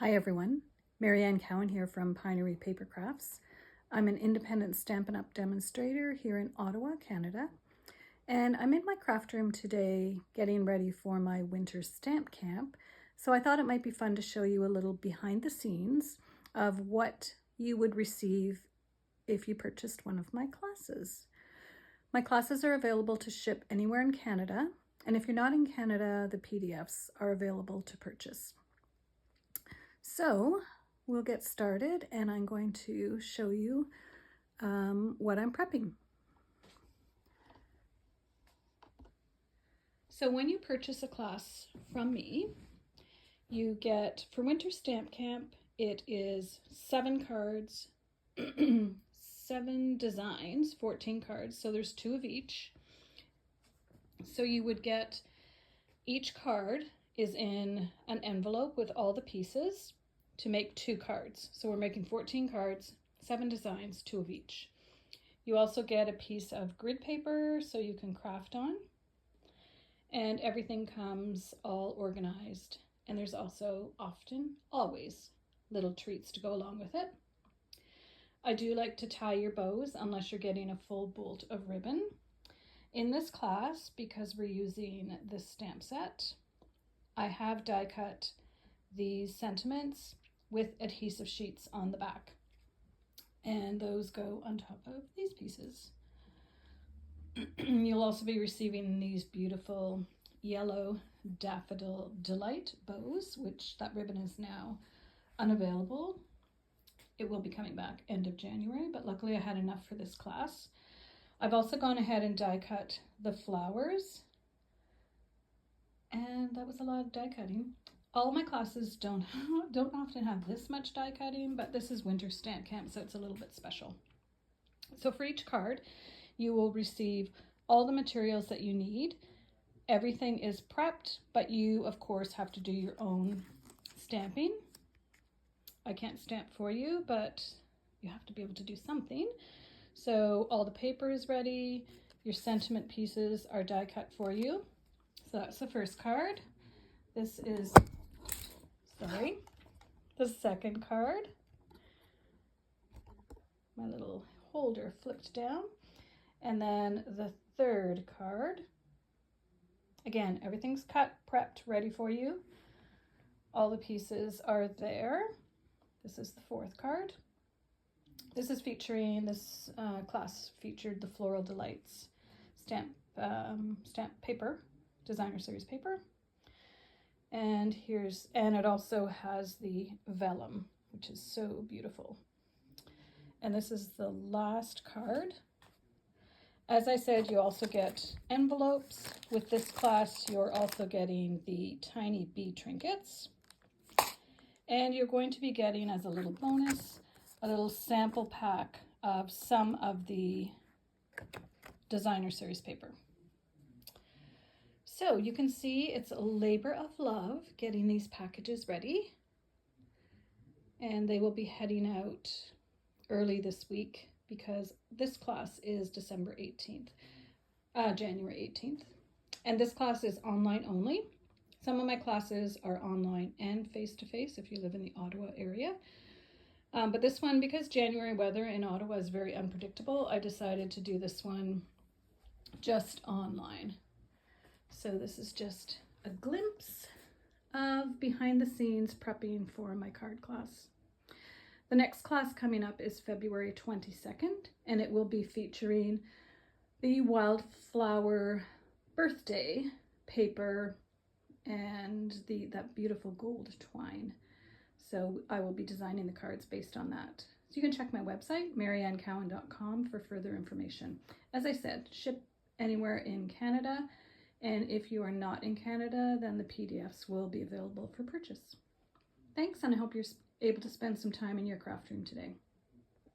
Hi everyone, Marianne Cowan here from Pinery Paper Crafts. I'm an independent Stampin' Up! Demonstrator here in Ottawa, Canada, and I'm in my craft room today getting ready for my winter stamp camp, so I thought it might be fun to show you a little behind the scenes of what you would receive if you purchased one of my classes. My classes are available to ship anywhere in Canada, and if you're not in Canada, the PDFs are available to purchase. So we'll get started and I'm going to show you what I'm prepping. So when you purchase a class from me, you get, for Winter Stamp Camp, it is 7 cards, 7 designs, 14 cards, so there's 2 of each. So you would get, each card is in an envelope with all the pieces to make 2 cards. So we're making 14 cards, 7 designs, 2 of each. You also get a piece of grid paper so you can craft on. And everything comes all organized. And there's also always, little treats to go along with it. I do like to tie your bows unless you're getting a full bolt of ribbon. In this class, because we're using this stamp set, I have die cut these sentiments with adhesive sheets on the back, and those go on top of these pieces. You'll also be receiving these beautiful yellow Daffodil Delight bows, which that ribbon is now unavailable. It will be coming back end of January, but luckily I had enough for this class. I've also gone ahead and die cut the flowers, and that was a lot of die cutting. All my classes don't often have this much die cutting, but this is Winter Stamp Camp, so it's a little bit special. So for each card, you will receive all the materials that you need. Everything is prepped, but you, of course, have to do your own stamping. I can't stamp for you, but you have to be able to do something. So all the paper is ready. Your sentiment pieces are die cut for you. So that's the first card. This is the second card. My little holder flipped down. And then the third card. Again, everything's cut, prepped, ready for you. All the pieces are there. This is the fourth card. This is featuring, this class featured the Floral Delights stamp paper, designer series paper. And it also has the vellum, which is so beautiful. And this is the last card. As I said, you also get envelopes. With this class, you're also getting the tiny bee trinkets. And you're going to be getting, as a little bonus, a little sample pack of some of the designer series paper. So you can see it's a labor of love getting these packages ready. And they will be heading out early this week because this class is January 18th. And this class is online only. Some of my classes are online and face-to-face if you live in the Ottawa area. But this one, because January weather in Ottawa is very unpredictable, I decided to do this one just online. So this is just a glimpse of behind the scenes prepping for my card class. The next class coming up is February 22nd, and it will be featuring the Wildflower Birthday paper and that beautiful gold twine. So I will be designing the cards based on that. So you can check my website, mariannecowan.com, for further information. As I said, ship anywhere in Canada, and if you are not in Canada, then the PDFs will be available for purchase. Thanks, and I hope you're able to spend some time in your craft room today.